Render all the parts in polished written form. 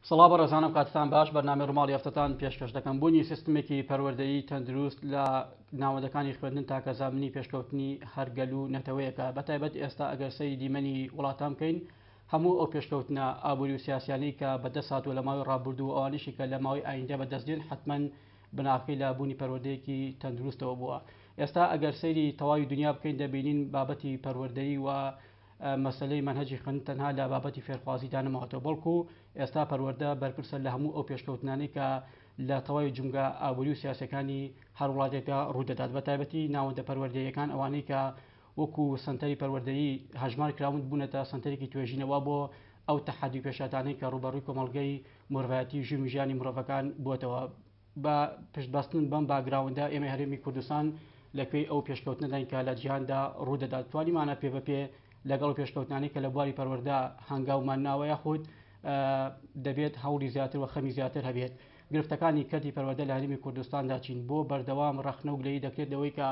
سڵاو بەڕێزانم کاتتان باش بەرنامەی ڕۆماڵی هەفتەتان پێشکەش دەکەم بوونی سیستمێکی پەروەردەیی تەندروست لە ناوەندەکانی خوێندن تاکە زامنی پێشکەوتنی هەرگەل و نەتەوەیەکە بەتایبەت ئێستا ئەگەر سەیری دیمەنی وڵاتان بکەین هەموو ئەو پێشکەوتنە ئابووری و سیاسیانی کە بەدەست هاتووە لە ماوەی ڕابردوو و ئەوانیشی کە لە ماوەی ئایندە بەدەستدێن حتمەن بناکەی لە بوونی پەروەردەیەکی تەندروستەوە بووە. ئێستا ئەگەر سەیری تەواوی دنیا بکەین دەبینین بابەتی پەروەردەیی و مەسلەی منهەجی خوێندن تەنها لە بابەتی فێرخوازیدا نەماوەتەوە، بەڵکو ئێستا پەروەردە بەرپرسە لە هەموو ئەو پێشکەوتنانەی کە لە تەواوی جونگە ئابووری و سیاسەکانی هەر وڵاتێکدا ڕوودەدات، بەتایبەتی ناوەندە پەروەردەیەکان ئەوانەی کە وەکو سنتەری پەروەردەیی هەژمار کراون بوونەتە سنتەرێکی توێژینەوە بۆ ئەو تەحەدی پێشاتانەی کە ڕوبەڕووی کۆمەڵگەی مرۆڤایەتی ژین و ژیانی مرۆڤەکان بووەتەوە. بە پشتبەستن بەم باگراوندا ئێمە هەرێمی کوردستان لەکوێی ئەو پێشکەوتنەداین کە لە جیهاندا ڕوودەدات، توانیمانە پێ بەپێ لەگەڵ پێشکەوتنانی کە لە بواری پەروەردە هەنگاومان ناوە یاخود دەبێت هەوڵی زیاتر و خەمی زیاتر هەبێت. گرفتەکانی کەتی پەروەردە لە هەرێمی کوردستاندا چین بۆ بەردەوام ڕەخنە و گلەیی دەکرێت لەوەی کە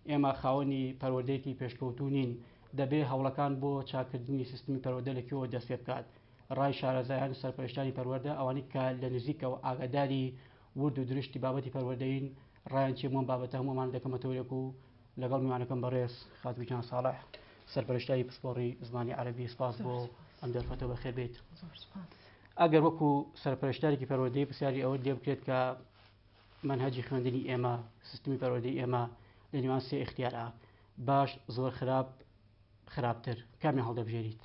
ئێمە خاوەنی پەروەردەیەکی پێشکەوتوو نین، دەبێ هەوڵەکان بۆ چاکردنی سیستمی پەروەردە لەکوێوە دەست پێ بکات. ڕای شارەزایان و سەرپەرشتانی پەروەردە ئەوانەی کە لە نزیکەوە ئاگاداری ورد و درشتی بابەتی پەروەردەین ڕایان چێ بۆم بابەتە هەمومان دەکەمەتەوەیەک و لەگەڵ میوانەکەم بەڕێز خاتوویان ساڵح سەرپەرشتایی پسپۆڕی زمانی عەرەبی سپاس بۆ ئەم دەرفەتەوە بەخێر بێت. ئەگەر وەکو سەرپەرشتارێکی پەروەردەیی پرسیاری ئەوە لێ بکرێت کە منهەجی خوێندنی ئێمە سیستمی پەروەردەی ئێمە لە نێوان سێ اختیارە باش، زۆر خراپ، خراپتر، کامیان هەڵدەبژێریت؟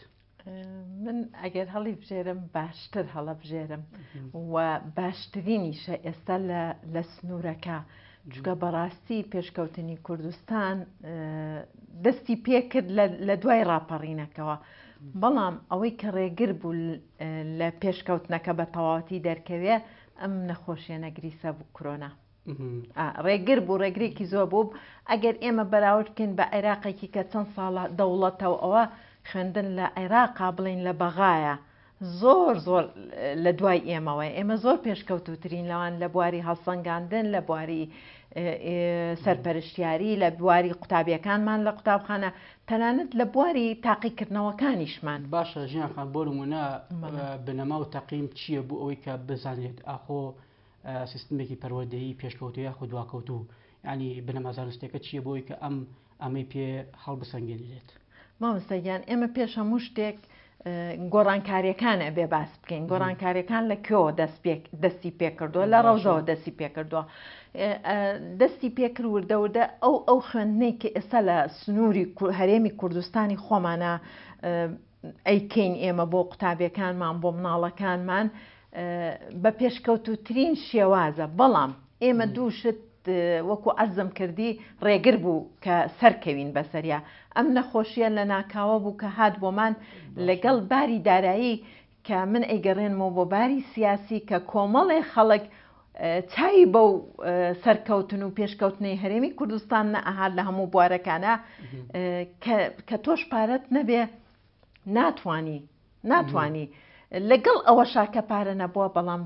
من ئەگەر هەڵی بژێرم باشتر هەڵەبژێرم و باشترینیشە ئێستا لە سنوورەکە، چونکە بەڕاستی پێشکەوتنی کوردستان دەستی پێکرد لە دوای ڕاپەڕینەکەوە، بەڵام ئەوەی کە ڕێگر بوو لە پێشکەوتنەکە بە تەواوەتی دەرکەوێ ئەم نەخۆشیە نەگریسە بوو کۆرۆنا. ڕێگر بوو، ڕێگرێکی زۆر بوو. ئەگەر ئێمە بەراورد بکەین بە عێراقێکی کە چەند ساڵە دەوڵەتەوە ئەوە خوێندن لە عێراقا بڵین لە بەغایە زۆر زۆر لە دوای ئێمە زۆر پێشکەوتوترین لەوان لە بواری هەڵسەنگاندن، لە بواری سەرپەرشتیاری، لە بواری قوتابیەکانمان لە قوتابخانە، تەنانەت لە بواری تاقیکردنەوەکانیشمان. باشە ژیانخان بۆ نمونە بنەما و تەقیم چییە بوو ئەوەی کە بزانێت ئاخۆ سیستمێکی پەروەردەیی پێشکەوتوو یا خودواکەوتوو، ینی بنەما زانستێکە چییە بۆی کە ئەمەی پێ هەڵبسەنگێنێت؟ مامۆستایان ئێمە پێش هەموو شتێک گۆڕانکاریەکان ئەبێ باس بکەین. گۆڕانکاریەکان لە کوێوە دەستی پێکردووە، لە ڕەوزەوە دەستی پێکردووە، دەستی پێکرد وردەوردە ئەو خوێندنەی کە ئێستا لە سنووری هەرێمی کوردستانی خۆمانە ئەیکەین ئێمە بۆ قوتابیەکانمان، بۆ مناڵەکانمان بە پێشکەوتوترین شێوازە، بەڵام ئێمە دووشت وەکو ئەرزم کردی ڕێگر بوو کە سەرکەوین بەسەریا. ئەم نەخۆشیە لە ناکاوە بوو کە هات بۆمان لەگەڵ باری دارایی کە من ئەیگەڕێنمەوە بۆ باری سیاسی کە کۆمەڵێ خەڵک چای بەو سەرکەوتن و پێشکەوتنەی هەرێمی کوردستان نەئەهات لە هەموو بوارەکانە کە تۆش پارەت نەبێ ناتوانی لەگەڵ ئەوە شاکە پارە نەبووە، بەڵام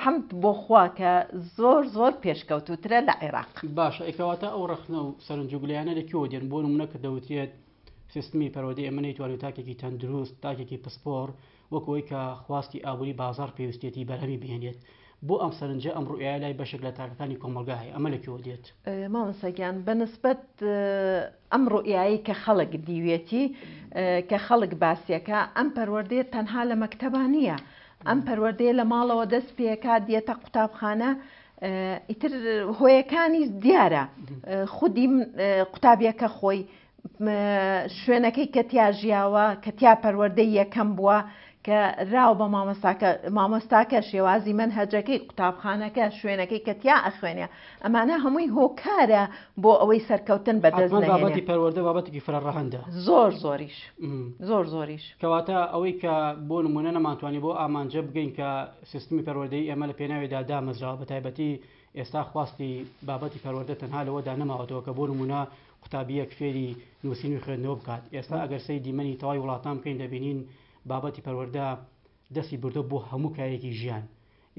حەمد بۆ خوا کە زۆر زۆر پێشکەوتوترە لە عێراق. باشە، ئەیکەواتە ئەو ڕەخنە و سەرنجوگلیانە لەکوێوە دێن؟ بۆ نمونە کە دەوترێت سیستمی پەروەردەی ئێمە نەیتوانێت تاکێکی تەندروست، تاکێکی پسپۆڕ وەکەوەی کە خواستی ئابووری بازار پێویستێتی بەرهەمی بهێنێت، بۆ ئەم سەرنجە ئەم ڕوئیە لای بەشێک لە تاکەکانی کۆمەلگا هەیە، ئەمە لەکوێوە دێت؟ مامۆستاگیان بەنسبەت ئەم ڕوئیایی کە خەڵک دیوێتی، کە خەڵک باسیەکە، ئەم پەروەردەیە تەنها لە مەکتەبا نییە، ئەم پەروەردەیە لە ماڵەوە دەست پێکات دێتە قوتابخانە، ئیتر هۆیەکانی دیارە، خودی قوتابیەکە خۆی شوێنەکەی کە تیا ژیاوە، کە تیا پەروەردەی یەکەم بووە کە راو بە مامۆستاکە شێوازی منهەجەکەی قوتابخانەکە شوێنەکەی کە تیا ئەخوێنێ، ئەمانە هەمووی هۆکارە بۆ ئەوەی سەرکەوتن بەدەست نەهێنێت. بابەتی پەروەردە بابەتێکی فراڕەهەندە، زۆریش. کەواتە ئەوەی کە بۆ نمونە نەمانتوانی بۆ ئامانجە بگەین کە سیستمی پەروەردەیی ئێمە لە پێناوێدا دامەزراوە، بەتایبەتی ئێستا خواستی بابەتی پەروەردە تەنها لەوەدا نەماوەتەوە کە بۆ نمونە قوتابیەک فێری نووسین و خوێندنەوە بکات. ئێستا ئەگەر سەی دیمەنی تەواوی وڵاتان بکەین دەبینین بابەتی پەروەردە دەستی بردە بۆ هەموو کارێکی ژیان،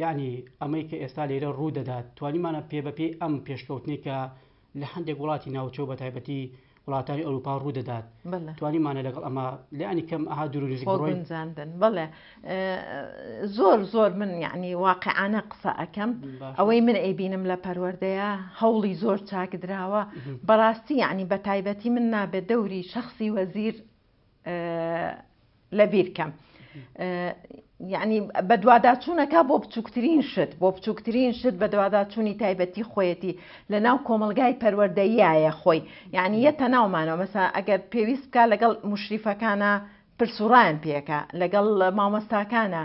یعنی ئەمەی کە ئێستا لێرە ڕوو دەدات توانیمانە پێ بەپێ ئەم پێشکەوتنی کە لە هەندێک وڵاتی ناوچە و بەتایبەتی وڵاتانی ئەوروپا ڕوو دەدات توانیمانە لەگەڵ ئەمە لەیانی کەم ئەها دوورنزیک گونجاندن بڵێ زۆر من یعنی واقعانە قسە ئەەکەم ئەوەی من ئەیبینم لە پەروەردەیە هەوڵی زۆر چاکدراوە بەڕاستی یعنی بە تایبەتی من نابێت دەوری شخصی وەزیر لەبیرکەم یعنی بە دوواداچوونەکە بۆ بچووکترین شت بە دوواداچوونی تایبەتی خۆیەتی لە ناو کۆمەلگای پەروەردەیایە خۆی یعنی یەتە ناومانەوە مەسا ئەگەر پێویست بکە لەگەڵ مشریفەکانە پرسوڕایان پێەکە لەگەڵ مامۆستاکانە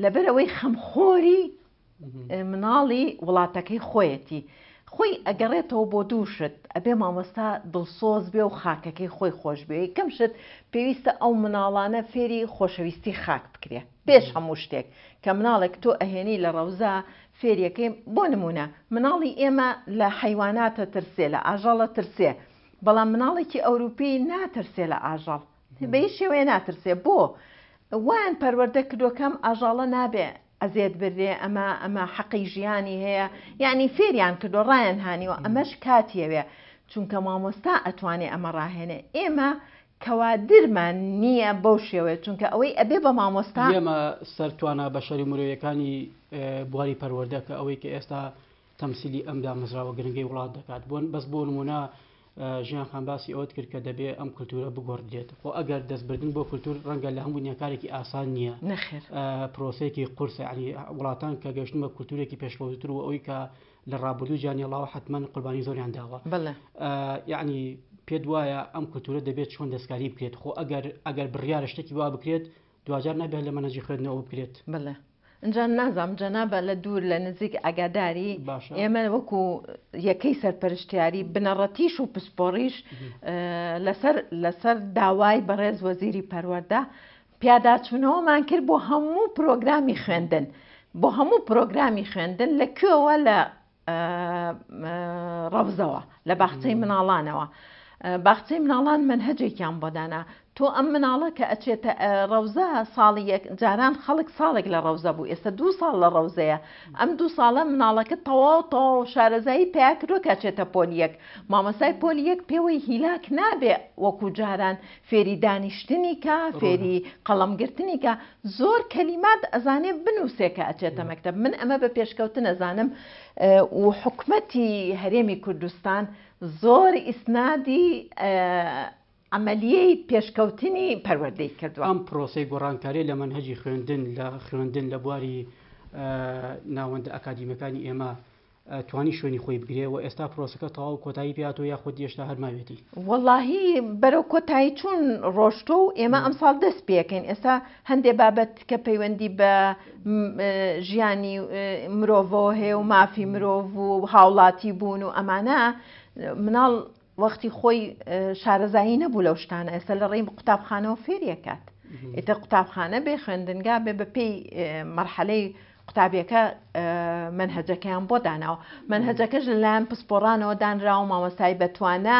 لەبەرەوەی خەمخۆری مناڵی وڵاتەکەی خۆیەتی خۆی ئەگەڕێتەوە بۆ دووشت ئەبێ مامۆستا دڵسۆز بێ و خاکەکەی خۆی خۆش بێ کەم شت پێویستە ئەو مناڵانە فێری خۆشەویستی خاک بکرێ پێش هەموو شتێک کە مناڵێک تۆ ئەهێنی لە ڕەوزا فێریەکەی بۆ نمونە مناڵی ئێمە لە حیواناتە ترسێ لە ئاژەڵە ترسێ بەڵام مناڵێکی ئەوروپی ناترسێ لە ئاژەڵ بەی شێوەیە ناترسێ بۆ وان پەروەردە کردوەکەم ئاژاڵە نابێ ئەزێت بردێ ئەمە حەقی ژیانی هەیە یعنی فێریان کردو ڕایان هانیوە ئەمەش کاتیەوێ چونکە مامۆستا ئەتوانێ ئەمە ڕاهێنێ ئێمە کەوادرمان نییە بەو شێوەیە چونکە ئەوەی ئەبێ بە مامۆستا ئێمە سەرتوانە بەشەری مرۆیەکانی بواری پەروەردە کە ئەوەی کە ئێستا تەمسیلی ئەمدا مزراوە گرنگەی وڵات دەکات بەس بۆ نمونە ژیان خان باسی ئەوت کرد کە دەبێ ئەم کولتورە بگۆڕدرێت خۆ ئەگەر دەستبردن بۆ کولتور ڕەنگە لە هەموو نیەکارێکی ئاسان نییە پرۆسەیەکی قورسە علی وڵاتان کە گەشتن بە کولتورێکی پێشکەوتتر و ئەوەی کە لە ڕابردوو جانیڵاوە حتمما قوربانی زۆریان داوە یعنی پێت وایە ئەم کولتورە دەبێت چۆن دەستکاری بکرێت خۆ ئەگەر بڕیارە شتێکی وا بکرێت دوجار نابێت لە مەنهەجی خوێندنەوە بکرێت اینجا نازام جەنابە لە دوور لە نزیک ئەگاداری ئێمە وەکو یەکەی سەرپەرشتیاری بنەڕەتیش و پسپۆڕیش لەسەر داوای بەڕێز وەزیری پەروەردە پیاداچوونەوەمان کرد بۆ هەموو پرۆگرامی خوێندن لەکوێوە لە ڕەوزەوە لە باخچەی مناڵانەوە باخچەی مناڵان منهەجێکیان بۆدانا تۆ ئەم مناڵە کە ئەچێتە ڕەوزە ساڵی جاران خەڵک ساڵێک لە ڕەوزە بوو ئێستا 2 ساڵ لە ڕەوزەیە ئەم 2 ساڵە مناڵەکە تەواو شارەزایی پیا کردووە کەچێتە پۆلیەک مامەسای پۆلیەک پێوەی هیلاک نابێ وەکو جاران فێری دانیشتنی کە فێری قەڵەمگرتنی کە زۆر کەلیمات ئەزانێ بنووسێ کە ئەچێتە مەکتەب من ئەمە بە پێشکەوتن ئەزانم و حکومەتی هەرێمی کوردستان زۆر ئیسنادی عملیەی پێشکەوتنی پەروەردەی کردووە ئەم پرۆسەی گۆڕانکاری لە منهەجی خوێندن لە بواری ناوەندە ئەکادیمیەکانی ئێمە توانی شوێنی خۆی بگرێ و ئێستا پرۆسەکە تەواو کۆتایی پێاتەوە یاخود هێشتا هەرماوێتی وەڵاهی بەرەو کۆتایی چوون ڕۆشتۆ و ئێمە ئەمساڵ دەست پێکەین ئێستا هەندێک بابەت کە پەیوەندی بە ژیانی مرۆڤەوە هەیە و مافی مرۆڤ و هاوڵاتی بوون و ئەمانە مناڵ وەختی خۆی شارەزایی نەبوو لەو شتانە ئێستا لە ڕێی قوتابخانەوە فێریەکات ئێتە قوتابخانە بێ خوێندنگا بێ بە پێی مەرحەلەی قوتابیەکە منهەجەکەیان بۆ داناوە منهەجەکەش لەلایەن پسپۆڕانەوە دانرا و مامۆستای بەتوانە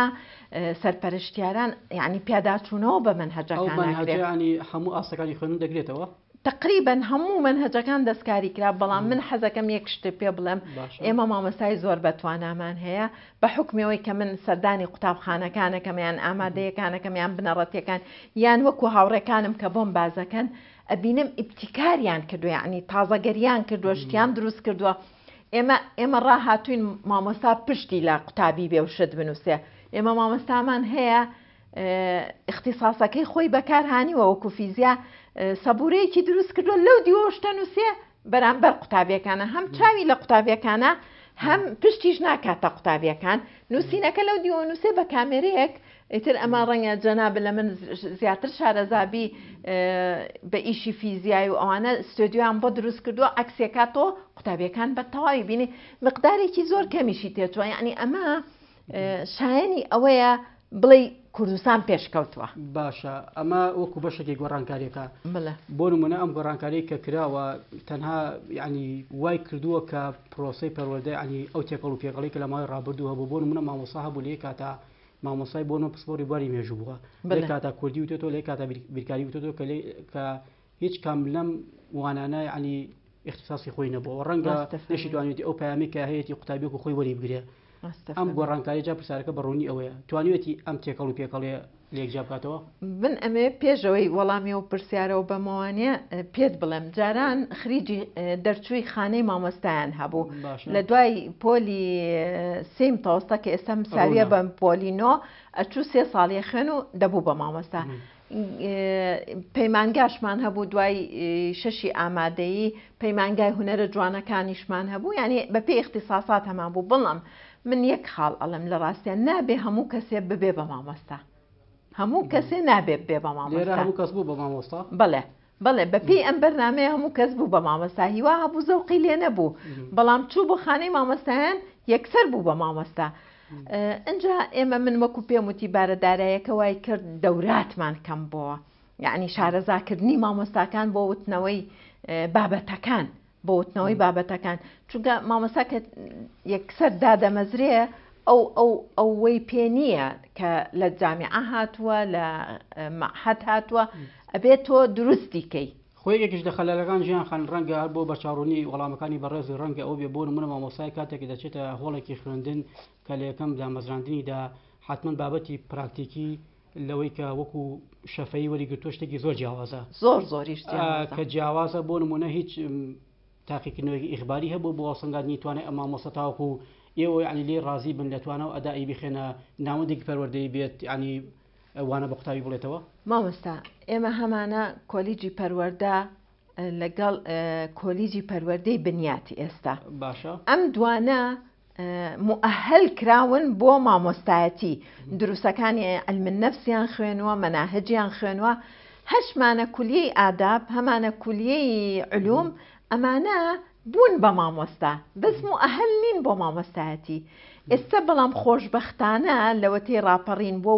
سەرپەرشتیاران یعنی پیاداچوونەوە بە منهەجەکانی هەموو ئاسەکانی خوێندن دەگرێتەوە تقریبا هەموو منهەجەکان دەستکاری کرا بەڵام من حەزەکەم یەک شتە پێ بڵێم ئێمە مامۆستای زۆر بەتوانامان هەیە بە حکمەوەی کە من سەردانی قوتابخانەکانەکەمیان ئامادەیەکانەکەمیان بنەڕەتیەکان یان وەکو هاوڕێکانم کە بۆم بازەکەن ئەبینم ئیبتیکاریان کردو یعنی تازەگەریان کردووە شتیان دروست کردووە ئێمە ڕاهاتوین مامۆستا پشتی لە قوتابی بێ و شت بنووسێ ئێمە مامۆستامان هەیە اختصاسەکەی خۆی بەکارهانیوە وەکو فیزیا سەبورەیەکی دروست کردووە لەو دیوەشتە نووسێ بەرامبەر قوتابیەکانە هەم چاوی لە قوتابیەکانە هەم پشتیش ناکاتە قوتابیەکان نووسینەکە لەو دیوە نووسێ بە کامێرەیەک ئیتر ئەمە ڕەنگە جەناب لە من زیاتر شارەزابی بە ئیشی فیزیایی و ئەوانە ستۆدیۆیان بۆ دروست کردووە عەکسێکاتەوە قوتابیەکان بە تەواوی بینی مقدارێکی زۆر کەمیشی تێچووە یعنی ئەمە شایەنی ئەوەیە بڵێ کوردستان پێشکەوتووە باشە ئەمە وەکو بەشێکی گۆڕانکاریەکە بۆ نمونە ئەم گۆڕانکاری کە کراوە تەنها ینی وای کردووە کە پرۆسەی پەروەردەی ینی ئەو تێکەڵ و پێکەڵی کە لە ماوەی ڕابردووە هەبوو بۆ نمونە مامۆستا هەبوو لێ کاتا مامۆسای بۆ پسپۆری بواری مێژوو بووە لێ کاتا کوردی وتێتەوە لێ کاتا بیرکاری وتێتەوە کە هیچ کام لەم وانانە ینی اختصاصی خۆی نەبووە ڕەنگە نەشی توانێتی ئەو پەیامی کە هەیەی قوتابیەک و خۆی وەری بگرێ ئەم گۆڕانکاری جا پرسیارەکە بەڕوونی ئەوەیە توانیوێتی ئەم تێکەڵ و پێکەڵێ لێکجا بکاتەوە من ئەمێ پێشەوەی وەڵامی و پرسیارەوە بەمەوانێ پێت بڵێم جاران خریجی دەرچووی خانەی مامۆستایان هەبوو لە دوای پۆلی سیم تەوەستە کە ئێستا مساویە بە پۆلینۆ ئەچوو 3 ساڵی خوێن و دەبوو بە مامۆستا پەیمانگاشمان هەبوو دوای 6 ئامادەیی پەیمانگای هونەرە جوانەکانیشمان هەبوو یعنی بەپێ اختصاسات هەمان بوو بڵم من یەک خاڵ ئەڵم لە ڕاستیان نابێ هەموو کەسێ ببێ بە مامۆستا هەموو کەسێ نابێت بێ بە مامۆستا هەموو کەس بوو بە مامۆستا بەڵێ بەپێی ئەم بەرنامەیە هەموو کەس بوو بە مامۆستا هیوا هەبوو زەوقی لێ نەبوو بەڵام چوو بۆ خانەی مامۆستایان یەکسەر بوو بە مامۆستا ئەجا ئێمە من وەکو پێم وتی بارەدارایەکە وای کرد دەوراتمان کەم بووە یعنی شارەزاکردنی مامۆستاکان بۆ وتنەوەی بابەتەکان بۆ وتنەوەی بابەتەکان چونکە مامۆستا کە یەکسەر دادەمەزرێ ئەوەی پێ نییە کە لە جامیعە هاتووە لە مەعهەد هاتووە ئەبێت تۆ دروستیکەی خۆی یەکیش لە خەلەلەکان ژیان خان ڕەنگە بۆ بەچاڕوونی وەڵامەکانی بەڕێزی ڕەنگە ئەو بێ بۆ نمونە مامۆستای کاتێکی دەچێتە هۆڵێکی خوێندن کە لە یەکەم دامەزراندنیدا حتمما بابەتی پراکتیکی لەوەی کە وەکو شەفەی وەریگرتووە شتێکی زۆر جیاوازە زۆریش کە جیاوازە بۆ نمونە هیچ تاقیکردنەوەی ئیخباری هەبوو بۆ سەنگاندنی توانێت ئەم مامۆستا تاوەکو ئێوە ینی لێ ڕازی بن لەتوانە و ئەدای بخێنە ناوەندێکی پەروەردەی بێت ینی وانە بە قوتابی بڵێتەوە مامۆستا ئێمە هەمانە کۆلیجی پەروەردە لەگەڵ کۆلیجی پەروەردەی بنیاتی ئێستا باشە ئەم دوانە مؤهل کراون بۆ مامۆستایەتی دروستەکانی علم النەفسیان خوێنووە مەناهجیان خوێنووە هەشمانە کولیەی ئاداب هەمانە کولیەی علوم ئەمانە بوون بە مامۆستا بەس مؤهل نین بۆ مامۆستایەتی ئێستا بەڵام خۆشبەختانە لەوەتەی ڕاپەڕین بۆ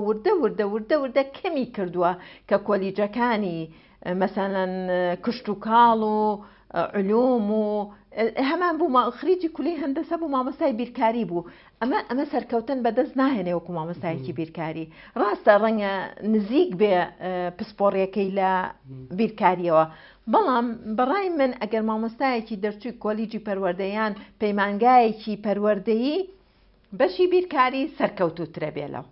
وردە کەمی کردووە کە کۆلیجەکانی مەسەلەن کشت و کاڵ و علوم و هەمان بوو خریجی کولی هەندەسە بوو مامۆستای بیرکاری بوو ئەمە سەرکەوتن بەدەست ناهێنێ وەکو مامۆستایەکی بیرکاری ڕاستە ڕەنگە نزیک بێ پسپۆڕیەکەی لە بیرکاریەوە بەڵام بەڕای من ئەگەر مامۆستایەکی دەرچووی کۆلیجی پەروەردەیان پەیمانگایەکی پەروەردەیی بەشی بیرکاری سەرکەوتووترە بێلەوە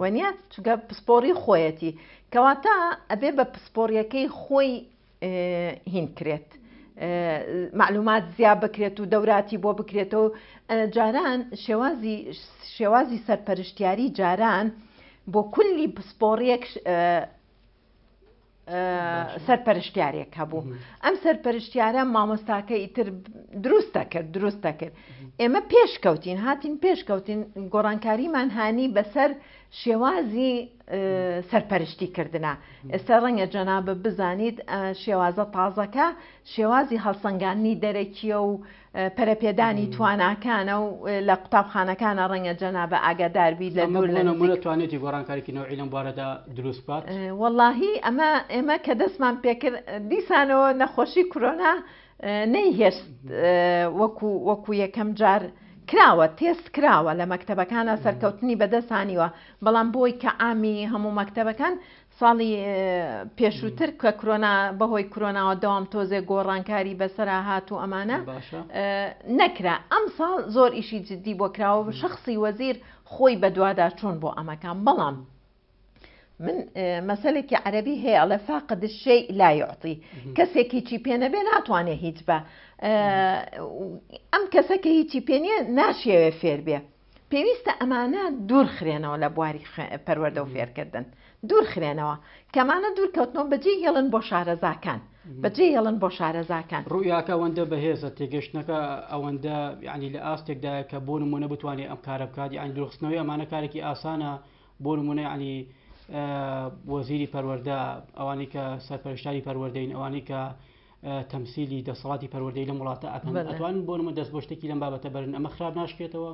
وەنیە چونکە پسپۆڕی خۆیەتی کەواتە ئەبێ بە پسپۆڕیەکەی خۆی هین کرێت معلومات زیاد بکرێت و دەوراتی بۆ بکرێتەوە جاران شێوازی سەرپەرشتیاری جاران بۆ کولی پسپۆڕیەک سەرپەرشتیارێک هەبوو ئەم سەرپەرشتیارە مامۆستاکە ئیتر دروستە کرد ئێمە پێشکەوتین هاتین پێشکەوتین گۆڕانکاریمان هانی بەسەر شێوازی سەرپەرشتیکردنە ئێستا ڕەنگە جەنابە بزانیت شێوازە تازەکە شێوازی هەڵسەنگاندنی دەرەکیە و پەرەپێدانی تواناکانە و لە قوتابخانەکانە ڕەنگە جەنابە ئاگاداربی لە دوور لە توانێتی گۆڕانکاریی نەوعی لەم بارەدا دروست بات وەڵاهی ئێمە کە دەستمان پێکرد دیسانەوە نەخۆشی کۆرۆنا نەیهێشت وەکو یەکەم جار کراوە تێست کراوە لە مەکتەبەکانە سەرکەوتنی بەدەستانیوە بەڵام بۆی کە ئامی هەموو مەکتەبەکان ساڵی پێشووتر کە کۆرۆنا بەهۆی کۆرۆناوە دەوام تۆزێ گۆڕانکاری بەسەرا هات و ئەمانە نەکرا ئەم ساڵ زۆر ئیشی جددی بۆ کراوە شخصی وەزیر خۆی بەدوادا چۆن بۆ ئەمەکان بەڵام من مەسەلێکی عەرەبی هەیە ئەڵێ فاقد الشەیء لا يعطي کەسێکی چی پێ نەبێ ناتوانێ هیچ بە ئەم کەسە کە هیچی پێ نییە ناشێوێ فێر بێ پێویستە ئەمانە دوور خرێنەوە لە بواری پەروەردە و فێرکردن دوور خرێنەوە کەمانە دوورکەوتنەوە بەجێ هێڵن بۆ شارەزاکان بەجێ هێڵن بۆ شارەزاکان ڕوویاکە ئەوەندە بەهێزە تێگەشتنەکە ئەوەندە ینی لە ئاستێکدایە کە بۆ نمونە بتوانێت ئەم کارە بکات یانی دروستنەوەی ئەمانە کارێکی ئاسانە بۆ نمونە ینی وەزیری پەروەردە ئەوانی کە سەرپەرشتاری پەروەردەین ئەوانی کە تەمسیلی دەسەڵاتی پەروەردەی لەم وڵاتە ئەتوانن بۆ نمە دەست بۆ شتێکی لەم بابەتە بەرن ئەمە خراپ ناشکێتەوە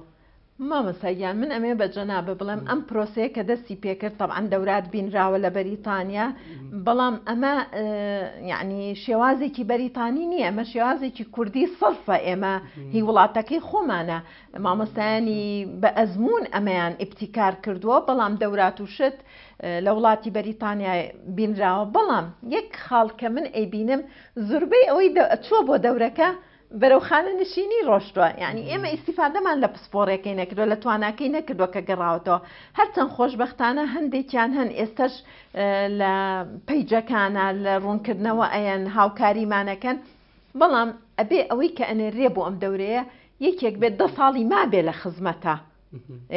مامەسەیان من ئەمێ بە جەنابە بڵێم ئەم پرۆسەیە کە دەستی پێکرد تەبعەن دەورات بینراوە لە بەریتانیا بەڵام ئەمە یعنی شێوازێکی بەریتانی نییە ئەمە شێوازێکی کوردی سەڵفە ئێمە هی وڵاتەکەی خۆمانە مامۆستایانی بە ئەزمون ئەمەیان ئیبتیکار کردووە بەڵام دەورات و شت لە وڵاتی بەریتانیا بینراوە بەڵام یەک خاڵ کە من ئەیبینم زوربەی ئەوەی چووە بۆ دەورەکە بەرەوخانە نشینی ڕۆشتووە یعنی ئێمە ئیسیفادەمان لە پسپۆڕێکەکەی نەکردو لە تواناکەی نەکردووە کە گەڕاوەتەوە هەرچەند خۆشببختانە هەندێکیان هەن ئێستش لە پەیجەکانە لە ڕوونکردنەوە ئەیان هاوکاریمانەکەن بەڵام ئەبێ ئەوەی کە ئەنێرێ بۆ ئەم دەورەیە یەکێک بێت 10 ساڵی ما بێ لە خزمەتە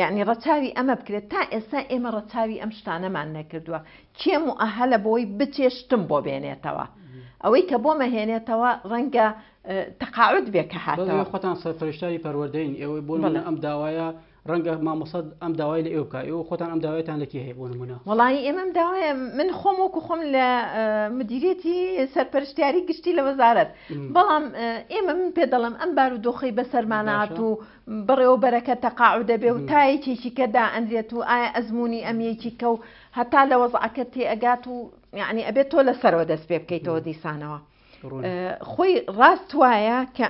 یعنی ڕەچاوی ئەمە بکرێت تا ئێستا ئێمە ڕەچاوی ئەم شتانەمان نەکردووە کێم و ئەهەلە بۆی بچێشتم بۆ بێنێتەوە ئەوەی کە بۆ مەهێنێتەوە ڕەنگە تەقاعد بێ کە هاتەوە خۆتان سەرپەرشتاری پەروەردەین ئێوەی بۆ ئەم داوایە ڕەنگە مامۆسەد ئەم داوای لە ئێوە بکە ئێوە خۆتان ئەم داوایتان لەکی هەیە بۆ نمونە وەڵی ئێمەم داوایە من خۆم وەکو خۆم لە مدیرێتی سەرپەرشتیاری گشتی لە وەزارەت بەڵام ئێمە من پێ دەڵم ئەم بارودۆخەی بەسەرمانات و بەڕێوەبەرەکە تەقاعد دەبێ و تا یەکێکی کەدا ئەندرێت و ئایا ئەزمموی ئەمیەکی کە و هەتا لە وەزعەکە تێ ئەگات و یعنی ئەبێت تۆ لەسەرەوە دەست پێ بکەیتەوە دیسانەوە خۆی ڕاست وایە کە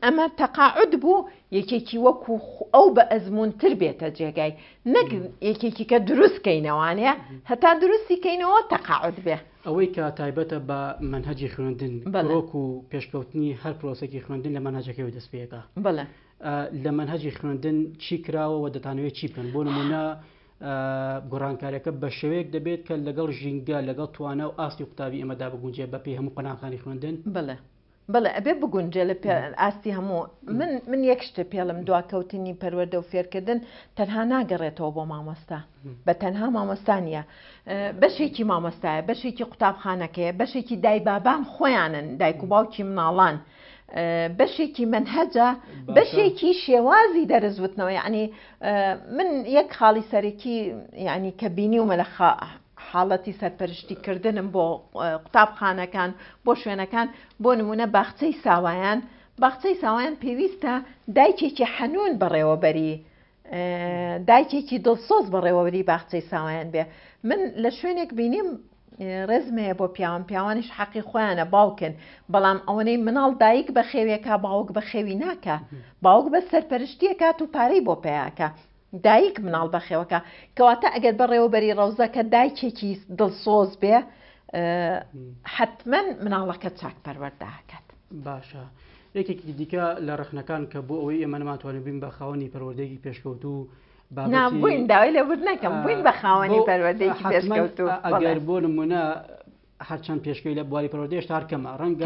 ئەمە تەقاعد بوو یەکێکی وەکو ئەو بە ئەزمونتر بێتە جێگای نەک یەکێکی کە دروستکەینەوانەیە هەتا دروستیکەینەوە تەقاعد بێ ئەوەی کە تایبەتە بە منهەجی خوێندن بەڕۆک و پێشکەوتنی هەر پرۆسێکی خوێندن لە منهەجەکەی دەست پێەکە بڵێ لە منهەجی خوێندن چی کراوە و دەتانوێت چی بکەن بۆ نمونە گۆڕانکاریەکە بە شێوەیەک دەبێت کە لەگەڵ ژینگە لەگەڵ توانە و ئاستی قوتابی ئێمەدا بگونجێ بەپی هەموو قەناغانی خوێندن بڵێ ئەبێ بگونجێ لە ئاستی هەموو من یەک شتە پێڵم دواکەوتنی پەروەردە و فێرکردن تەنها ناگەڕێتەوە بۆ مامۆستا بە تەنها مامۆستانیە بەشێکی مامۆستایە بەشێکی قوتابخانەکەیە بەشێکی دایبابان خۆیانن دایک و باوکی مناڵان بەشێکی منهەجە بەشێکی شێوازی دەرزوتنەوە یعنی من یەک خاڵی سەرەکی یعنی کە بینیومە لە حاڵەتی سەرپەرشتیکردنم بۆ قوتابخانەکان بۆ شوێنەکان بۆ نمونە باخچەی ساوایان پێویستە دایکێکی حەنون بەڕێوەبەری دایکێکی دڵسۆز بەڕێوەبەری باخچەی ساوایان بێ من لە شوێنێک بینیم ڕێزمەیە بۆ پیاوانیش حەقی خۆیانە باوکن بەڵام ئەوەنەی مناڵ دایک بە خێوێکە باوک بە خێوی ناکە باوک بە سەرپەرشتیەکات و پارەی بۆ پێیاکە دایک مناڵ بەخێوەکە کەواتە ئەگەر بەڕێوەبەری ڕەوزەکە دایکێکی دڵسۆز بێ حتمما مناڵەکە چاک پەروەردەکات باشە یەکێکی دیکە لە ڕخنەکان کە بۆ ئەوەی ئێمە نەماتوانین بین بە خاوەنی پەروەردەیەکی پێشکەوت و بووین داوای لە ورد نەکەم بووین بە خاوەنی پەروەردەیەکی پێشکەوت و ئەگەر بۆ نمونە هەرچەند پێشکەوی لە بواری پەروەردەیەش هەر کەمە ڕەنگە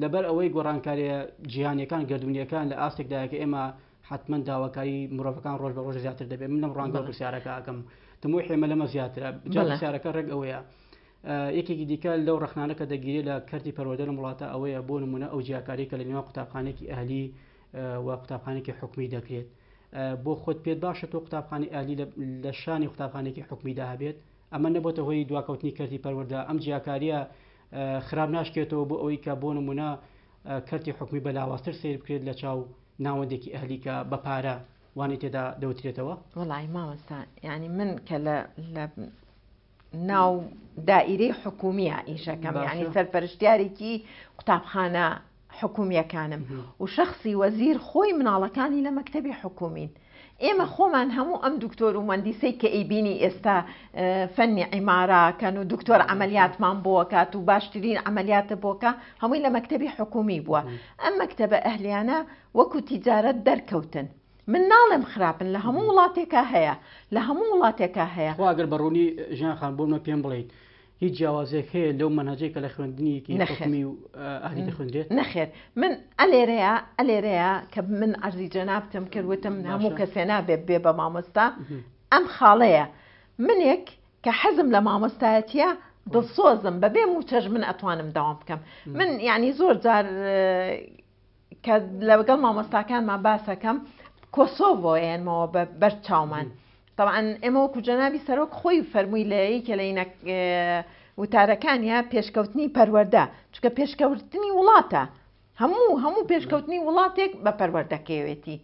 لەبەر ئەوەی گۆڕانکاریە جیهانیەکان گەردونیەکان لە ئاستێکدایە کە ئێمە حتمما داواکاری مرۆڤەکان ڕۆژ بە ڕۆژ زیاتر دەبێت من لەم ڕەنگە پرسیارەکە ئەکەم تمووی حێمە لەمە زیاترە پرسیارەکە ڕێک ئەوەیە یەکێکی دیکە لەو ڕخنانەکە دەگیرێت لە کەرتی پەروەردە لە وڵاتە ئەوەیە بۆ نمونە ئەو جیاکاری کە لە نێوان قوتابخانێکی ئەهلی و قوتابخانێکی حکومی دەکرێت بۆ خۆت پێت باشە تۆ قوتابخانی ئەهلی لە شانی قوتابخانێکی حکومیدا هەبێت ئەمە نەبووە هۆی دواکەوتنی کەرتی پەروەردە ئەم جیاکاریە خراپ ناشکێتەوە بۆ ئەوەی کە بۆ نمونە کەرتی حکومی بە لاوااستر سیر بکرێت لە چاو ناوەندێکی ئەهلیکە بە پارە وانی تێدا دەوترێتەوە وڵی مامۆستا ینی من کە لە ناو دائیرەی حکومیە ئیشەکەم ینی سەرپەرشتیارێکی قوتابخانە حکومیەکانم و شخصی وەزیر خۆی مناڵەکانی لە مەکتەبی حکومین ئێمە خۆمان هەموو ئەم دکتۆر و مهندسەی کە ئەیبینی ئێستا فەنی عیماراکەن و دکتۆر عملیاتمان بۆکات و باشترین عملیاتە بۆکە هەمووی لە مەکتەبی حکومی بووە ئەم مەکتەبە ئەهلیانە وەکو تیجارەت دەرکەوتن من ناڵێم خراپن لە هەموو وڵاتێکە هەیە لە هەموو وڵاتێکە هەیە ئەگەر بەڕوونی ژیان خان بۆمە پێم بڵیت هیچ جیاوازێک هەیە لەو مەنهەجەی کە لە خوێندنیەکی حکومی و ئەهلی دەخوێندرێت نەخێر من ئەلێرەیە کە من عەرزی جەنابتم کردوتم هەموو کەسێ نابێت بێ بە مامۆستا ئەم خاڵەیە منێک کە حەزم لە مامۆستایەتیە دڵسۆزم بەبێ موچەژ من ئەتوانم داوام بکەم من یعنی زۆر جار کە لەگەڵ مامۆستاکانمان باسەکەم کۆسۆڤۆیانمەوە بەر چاومان طبعا ئێمە وەکو جەنابی سەرۆک خۆی فەرمووی لە یەکێ لە وتارەکانیە پێشکەوتنی پەروەردە چونکە پێشکەوتنی وڵاتە هەموو پێشکەوتنی وڵاتێک بە پەروەردەکەوێتی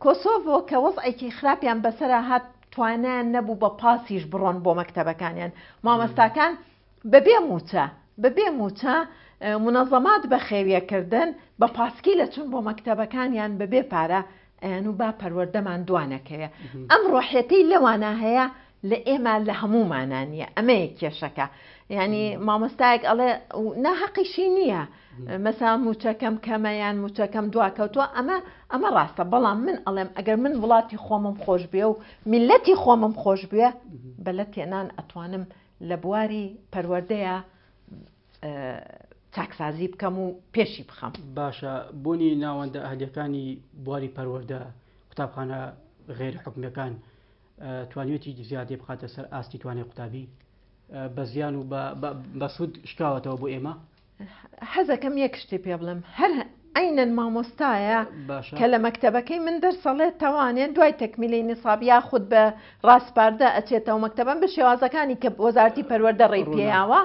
کۆسۆڤۆ کە وەزعێکی خراپیان بەسەرا هات توانیان نەبوو بە پاسیش بڕۆن بۆ مەکتەبەکانیان مامۆستاکان بەبێ موچە منەظەمات بە خێویەکردن بە پاسکی لە چون بۆ مەکتەبەکانیان بەبێ پارە ئەیان و با پەروەردەمان دوانەکەوێ ئەم ڕۆحێتەی لەوانە هەیە لە ئێمە لە هەمومانانیە ئەمە یەک کێشەکە ینی مامۆستایەک ئەڵێ ناحەقیشی نییە مەسا موچەکەم کەمەیان موچەکەم دواکەوتووە ئەمە ڕاستە بەڵام من ئەڵێم ئەگەر من وڵاتی خۆمم خۆش بێ و میلەتی خۆمم خۆش بێ بەلە تێنان ئەتوانم لە بواری پەروەردەیە چاکسازی بکەم و پێشی بخەم. باشە بوونی ناوەندە ئەهلیەکانی بواری پەروەردە قوتابخانە غێر حکومیەکان توانێتی زیادی بخاتە سەر ئاستی توانێت قوتابی بە زیان و بە سوود شکاوەتەوە بۆ ئێمە؟ حەزەکەم یەک شتێ پێ بڵم هەر عینەن مامۆستایە کە لە مەکتەبەکەی من دەرسەڵێت توانێت دوای تەکمیلی نیساب یاخود بە ڕاستپاردە ئەچێتەوە مەکتەبەن بە شێوازەکانی کە وەزارەتی پەروەردە ڕێی پێیاوە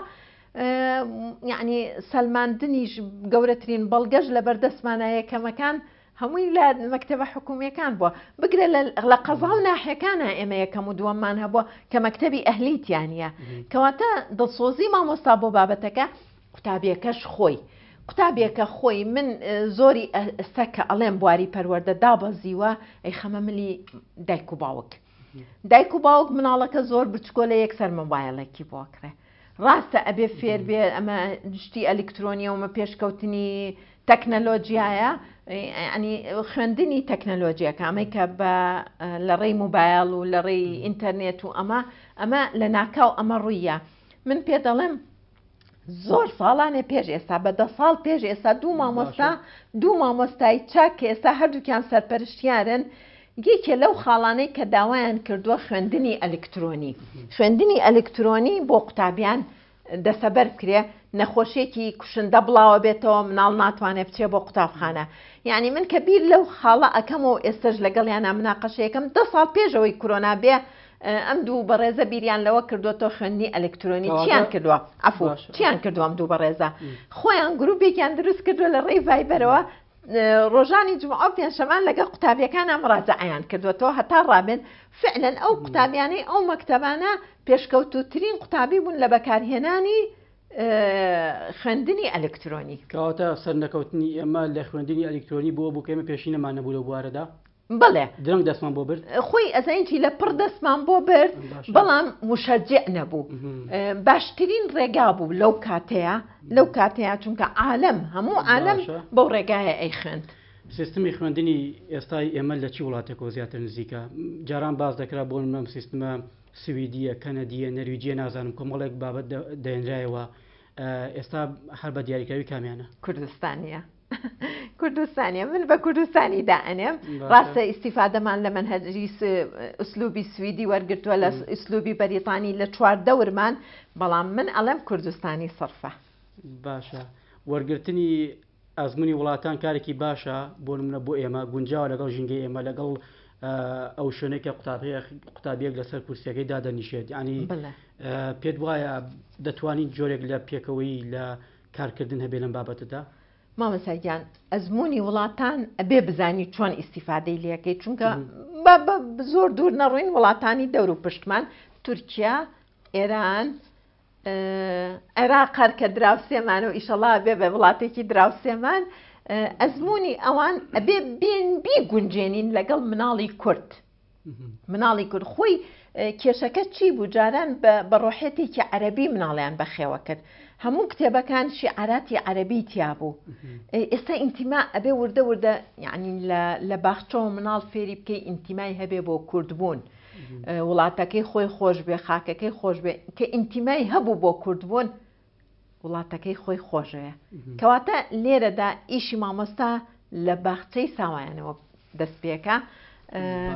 یعنی سەلماندنیش گەورەترین بەڵگەش لە بەردەستمانە یەکەمەکان هەمووی لە مەکتەبە حکومیەکان بووە بگرە لە قەزا و ناحیەکانە ئێمە یەکەم و دووەممان هەبووە کە مەکتەبی ئەهلیتیانە کەواتە دڵسۆزی مامۆستا بۆ بابەتەکە قوتابیەکەش خۆی قوتابیەکە خۆی من زۆری ئێستا کە ئەڵێم بواری پەروەردە دابەزیوە ئەی خەمە ملی دایک و باوک دایک و باوک مناڵەکە زۆر بچکۆ لە یەکسەر مۆبایلێکی بۆکرێ ڕاستە ئەبێ فێر بێ ئەمە شتی ئەلکترۆنیەوەمە پێشکەوتنی تەکنەلۆژیایە ینی خوێندنی تەکنەلۆژیەکە ئەمەی کە لە ڕێی موبایل و لە ڕێی ئینتەرنێت و ئەمە لە ناکاو ئەمە ڕوویە من پێ دەڵێم زۆر ساڵانێ پێش ئێستا بە 10 ساڵ پێش ئێستا دوو مامۆستای چاک کە ئێستا هەردووکیان سەرپەرشتیارن یەکێ لەو خاڵانەی کە داوایان کردووە خوێندنی ئەلکترۆنی خوێندنی ئەلکترۆنی بۆ قوتابیان دەسەبەر بکرێ نەخۆشیێکی کوشندە بڵاوە بێتەوە مناڵ ناتوانێت بچێ بۆ قوتابخانە یعنی من کە بیر لەو خاڵە ئەەکەمەوە ئێستش لەگەڵیانە مناقەشەیەکەم 10 ساڵ پێشەوەی کۆرۆنا بێ ئەم دوو بەڕێزە بیریان لەوە کردوەوە خوێندنی ئەلکترۆنی چیان کردووە ئەفو چیان کردووە ئەم دوو بەڕێزە خۆیان گروپێکیان دروست کردووە لە ڕێی ڤایبەرەوە ڕۆژانی جمعە پێنجشەمان لەگەڵ قوتابیەکانە مڕاجعەیان کردوەوە هەتا ڕابن فعلەن ئەو قوتابیانەی ئەو مەکتەبانە پێشکەوتوترین قوتابی بوون لە بەکارهێنانی خوێندنی ئەلکترۆنی کەواتە سەرنەکەوتنی ئێمە لە خوێندنی ئەلکترۆنی بۆ بووکەمە پێشینەمان نەبوو لە بوارەدا بڵێ درەنگ دەستمان بۆ برد خۆی ئەزانیی لە پڕ دەستمان بۆ برد بەڵام مشەجع نەبوو باشترین ڕێگا بوو لەو کاتەیە چونکە عالەم هەموو عالەم بەو ڕێگایە ئەی خوێند سیستمی خوێندنی ئێستای ئێمە لە چی وڵاتێکەوە زیاتر نزیکە جاران باز دەکرا بۆ نم سیستمە سویدیە کەنەدیە نەرویجیە نازانم کۆمەڵێک بابەت دەهێنرایەوە ئێستا هەر بە دیاریکراوی کامیانە کوردستانیە من بە کوردستانی دائەنێم ڕاستە ئیسیفادەمان لە منهەجی ئوسلوبی سویدی وەرگرتووە لە ئوسلوبی بەریتانی لە 4 دەورمان بەڵام من ئەڵێم کوردستانی سەرفە باشە وەرگرتنی ئەزمموی وڵاتان کارێکی باشە بۆ نمونە بۆ ئێمە گونجاوە لەگەڵ ژینگەی ئێمە لەگەڵ ئەو شوێنێکە قوتابیەک لەسەر کورسەکەی دادەنیشێت ینی پێت وایە دەتوانین جۆرێک لە پێکەوەی لە کارکردن هەبێ لەم بابەتەدا مامەساییان ئەزمموی وڵاتان ئەبێ بزانی چۆن ئیسیفادەی لەکەی چونکە زۆر دوور نەڕوین وڵاتانی دەور و پشتمان تورکیا ئێران عێراق کە دراوسێمان و ئیشەڵا بێ بە وڵاتێکی دراوسێمان ئەزمموی ئەوان ئەبێ بیگونجێنین لەگەڵ مناڵی کورد خۆی کێشەکە چی بوو جاران بە ڕۆحێتێکی عەرەبی مناڵیان بەخێوە کرد هەموو کتێبەکان شیعاراتی عەرەبی تیا بوو ئێستا ئینتیما ئەبێ وردە یعنی لە باخچەوە مناڵ فێری بکەی ئینتیمای هەبێ بۆ کوردبوون وڵاتەکەی خۆی خۆش بێ خاکەکەی خۆش بێ کە ئینتیمای هەبوو بۆ کوردبوون وڵاتەکەی خۆی خۆشەیە کەواتە لێرەدا ئیشی مامۆستا لە باخچەی ساوایانەوە دەست پێکە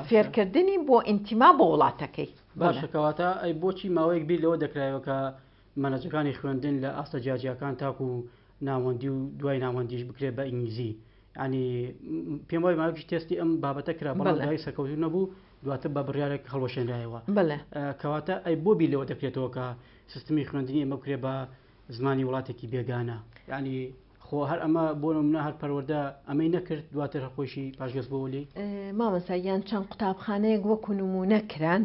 فێرکردنی بۆ ئینتیما بۆ وڵاتەکەی باشە کەواتە ئەی بۆچی ماوەیەک بیر لەوە دەکرایەوە کە مەنەجەکانی خوێندن لە ئاستە جیاجیەکان تاکو و ناوەندی و دوای ناوەندیش بکرێت بە ئینگلیزی ینی پێم وای ماوەیەکی تێستی ئەم بابەتە کرا بەڵام دوای سەرکەوتو نەبوو دواتر بە بڕیارێک هەڵوەشێنرایەوە کەواتە ئەی بۆ بیر لەوە دەکرێتەوە کە سیستمی خوێندنی ئەمە بکرێت بە زمانی وڵاتێکی بێگانە ینی خۆ هەر ئەمە بۆ نمونە هەر پەروەردە ئەمەی نەکرد دواتر خۆشی پاشگەز بۆ ولی مامەساییان چەند قوتابخانەیەک وەکو نمونە کران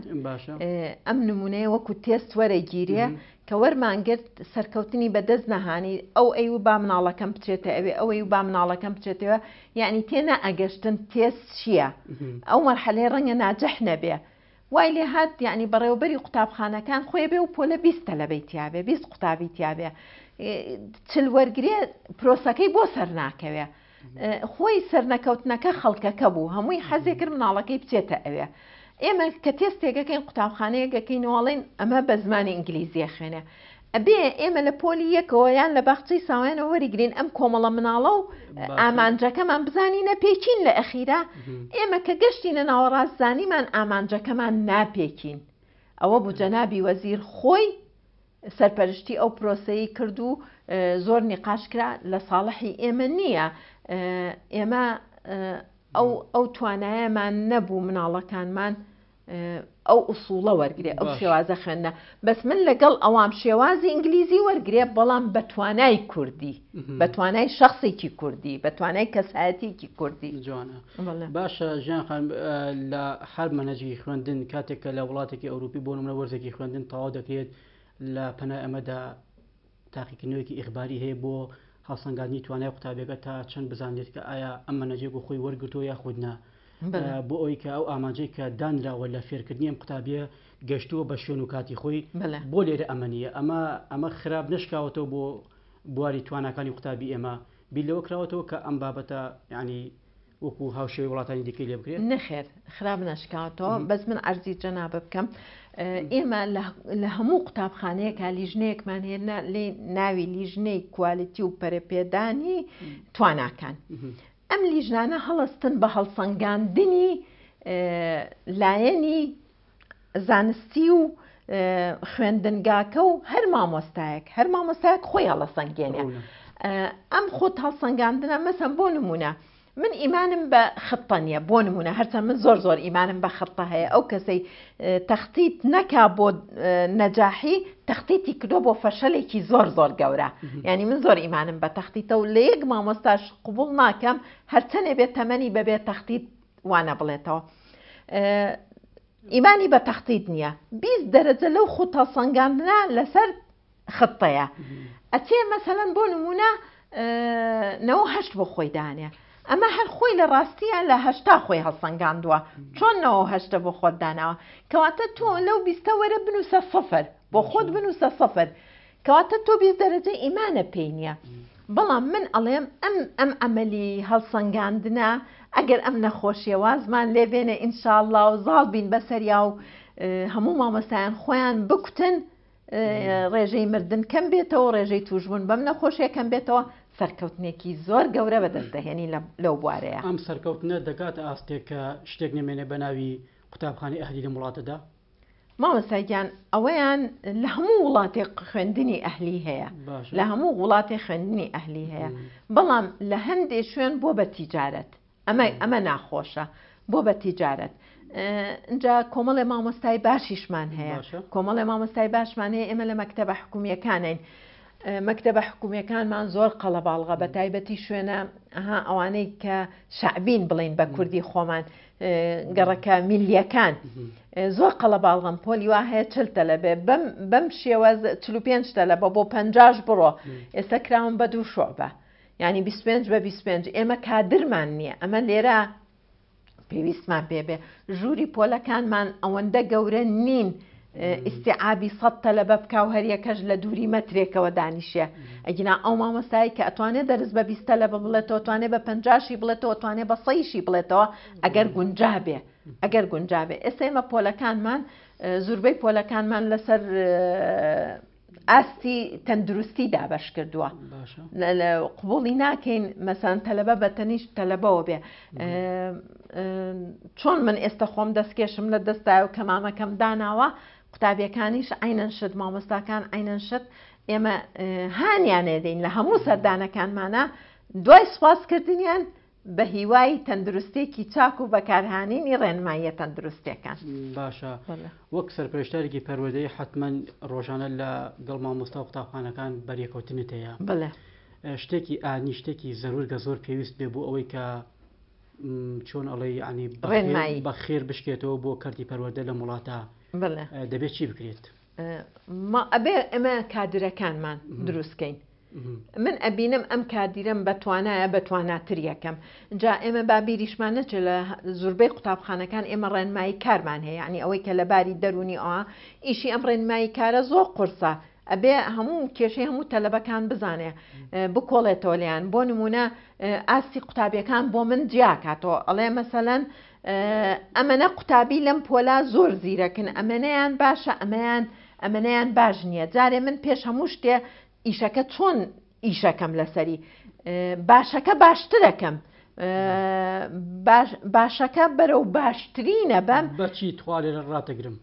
ئەم نمونەیە وەکو تێست وەرەگیریە کە وەرمانگرت سەرکەوتنی بەدەست نەهانی ئەو با مناڵەکەم بچێتە ئەوێ ئەوەی با مناڵەکەم بچێتەوە یعنی تێنە ئەگەشتن تێست چییە ئەو مەرحەلەی ڕەنگە ناجەح نەبێ وای لێ هات یعنی بەڕێوەبەری قوتابخانەکان خۆی بێ و پۆلە 20 تەلەبەی تیاابێ 20 قوتابی تیاابێ چل وەرگێ پرۆسەکەی بۆ سەر ناکەوێ خۆی سەرنەکەوتنەکە خەڵکەکە بوو هەمووی حەزێکرد مناڵەکەی بچێتە ئەوێ ئێمە کە تێستێکەکەین قوتابخانەیەکەکەینەوەڵین ئەمە بە زمانی ئینگلیزیە خوێنێ ئەبێ ئێمە لە پۆلی یەکەوە یان لە بەخچەی ساوێنەوە وەریگرین ئەم کۆمەڵە مناڵە و ئامانجەکەمان بزانینە پێکین لە ئەخیرا ئێمە کە گەشتینە ناوەڕاستزانیمان ئامانجەکەمان ناپێکین ئەوە بوو جەنابی وەزیر خۆی سەرپەرشتی ئەو پرۆسەی کرد و زۆر نیقاشکرا لە ساڵحی ئێمە نییە ئێمە ئەو توانایەمان نەبوو مناڵەکانمان ئەو ئوسوڵە وەرگێ ئەو شێوازە خوێندە بەس من لەگەڵ ئەوام شێوازی ئینگلیزی وەرگێ بەڵام بە توانای کوردی بە توانای شخصێکی کوردی بە توانای کەسایەتێکی کوردی جوانە باشە ژیان خان لە هەر مەنهەجی خوێندن کاتێککە لە وڵاتێکی ئەوروپی بۆ نمونە وەرزێکی خوێندن تەواو دەکرێت لە پەنای ئەمەدا تاقیکردنەوەیکی ئیخباری هەیە بۆ هەڵسەنگاندنی توانای قوتابێکە تا چەند بزانێت کە ئایا ئەم مەنهەجێک و خۆی وەرگرتۆ یاخودنا بۆ ئەوی کە ئەو ئامانجەی کە دانراوە لە فێرکردنی ئەم قوتابیە گەشتووە بە شوێن و کاتی خۆی بۆ لێرە ئەمەنیە ئەمە خراپ نشکاوەتەوە بۆ بواری توانەکانی قوتابی ئێمە بیلەوە کراوەتەوە کە ئەم بابەتە ینی وەکو هاوشێوی وڵاتانی دیکەی لێ بکرێت نەخێر خراپ نشکاوەتەوە بەس من ئەرزی جەنابە بکەم ئێمە لە هەموو قوتابخانەیەکە لیژنەیەکمان هێنا لێ ناوی لیژنەی کوالیتی و پەرەپێدانی تواناکان ئەم لیژنانە هەڵستن بە هەڵسەنگاندنی لایەنی زانستی و خوێندنگاکە و هەر مامۆستایەک خۆی هەڵەسەنگێنێ ئەم خۆت هەڵسەنگاندنە مەسەن بۆ نمونە من ئیمانم بە خطە نییە بۆ نمونە هەرچەند من زۆر ئیمانم بە خطە هەیە ئەو کەسەی تەختیت نەکا بۆ نەجاحی تەختیتی کردۆ بۆ فەشەلێکی زۆر گەورە یعنی من زۆر ئیمانم بە تەختیتە و لە یەک مامۆستاش قبول ناکەم هەرچەنێ بێت تەمەنی بەبێت تەختیت وانە بڵێتەوە ئیمانی بە تەختیت نییە 20 دەرەجە لەو خۆت هەڵسەنگاندنە لەسەر خطەیە ئەچێ مەسەلەن بۆ نمونە 9 بۆ خۆی دانێ ئەمە هەر خۆی لە ڕاستیە لە 80 خۆی هەڵسەنگاندووە چۆن 9 بۆ خۆت داناوە کەواتە تۆ لەو 20 وەرە بنووسە 0 بۆ خۆت بنووسە 0 کەواتە تۆ 20 دەرەجە ئیمانە پێی نییە بەڵام من ئەڵێم ئەم ئەمەلی هەڵسەنگاندنە ئەگەر ئەم نەخۆشیێوازمان لێبێنە ئینشاءالله و زاڵ بین بەسەریا و هەموو مامۆستایان خۆیان بکوتن ڕێژەی مردن کەم بێتەوە ڕێژەی توشبوون بەم نەخۆشیە کەم بێتەوە سەرکەوتنێکی زۆر گەورە بەدەستدەهێنی لەو بوارەیە ئەم سەرکەوتنە دەکاتە ئاستێک کە شتێک نمێنێ بە ناوی قوتابخانەی ئەهلی لە وڵاتەدا مامۆستایان ئەوەیان لە هەموو وڵاتێک خوێندنی ئەهلی هەیە لە هەموو وڵاتی خوێندنی ئەهلی هەیە بەڵام لە هەندێک شوێن بۆ بە تیجارەت ئەمە ناخۆشە بۆ بە تیجارەت اینجا کۆمەڵێ مامۆستای باشیشمان هەیە کۆمەڵێ مامۆستای باشمان هەیە ئێمە لە مەکتەبە حکوومیەکانین مەکتەبە حکوومیەکان زۆر قەڵەباڵغە بە تایبەتی شوێنە ئەوانەی کە شعبین بڵین بە کوردی خۆمان گەڕەکە میلیەکان زۆر قەڵەباڵغەم پۆلی وا هەیە 40 تەلەبێ بەم شێوەز 45 تەلەبە بۆ 50 بڕۆ ئێستا کراون بە 2 شۆعبە یعنی 25 بە 25 ئێمە کادرمان نییە ئەمە لێرە پێویستمان پێبێ ژووری پۆلەکانمان ئەوەندە گەورە نین ئیسیعابی 100 تەلەبە بکە و هەریەکەش لە دووری مەترێکەوە دانیشێ ئەگینا ئەو مامۆستایی کە ئەتوانێت دەرز بە 20 تەلەبە بڵێتەوە توانێت بە 50 بڵێتەوە توانێت بە 100 بڵێتەوە ئەگەر گونجابێ ئێستا ئێمە پۆلەکانمان زۆربەی پۆلەکانمان لەسەر ئاستی تەندروستی دابەش کردووە قبوڵی ناکەین مەسەن تەلەبە بە تەنیشت تەلەبەوە بێ چۆن من ئێستا خۆم دەستکێشم لە دەستایە و کەمامەکەم داناوە قوتابیەکانیش عینەن شت مامۆستاکان عینەن شت ئێمە هانیانێدەین لە هەموو سەردانەکانمانە دوای سوپاسکردنیان بە هیوای تەندروستێکی چاک و بەکارهانینی ڕێنماییە تەندروستەکان باشە وەک سەرپەرشتارێکی پەروەردەی حتمما ڕۆژانە لە گەڵ مامۆستا و قوتابخانەکان بەریەکەوتنت هەیە شتێکی ئانی شتێکی زەرورگە زۆر پێویست بێ بۆ ئەوەی کە چۆن ئەڵێ ینی بە خێر بشکێتەوە بۆ کەرتی پەروەردە لە وڵاتە دەبێت چی بکرێت ئەبێ ئەمە کادرەکانمان دروستکەین من ئەبینم ئەم کادیرم بەتوانایە بەتواناتر یەکەم جا ئێمە بابیریشمان نەچێت لە زۆربەی قوتابخانەکان ئێمە ڕێنمایی کارمان هەیە ینی ئەوەی کە لەباری دەرونی ئەوە ئیشی ئەم ڕێنمایی کارە زۆر قورسە ئەبێ هەموو کێشەی هەموو تەلەبەکان بزانێ بکۆڵێتەوە لیان بۆ نمونە ئاستی قوتابیەکان بۆ من جیاکاتەوە ئەڵێ مەسەلەن ئەمەنە قوتابی لەم پۆلا زۆر زیرەکن ئەمەنەیان باشە ئەمەنەیان باش نییە جارێ من پێش هەموو شتێ ئیشەکە چۆن ئیشەکەم لەسەری باشەکە باشترەکەم باشەکە بەرەو باشترینە بەم بەچی توالێ لە ڕاتەگرم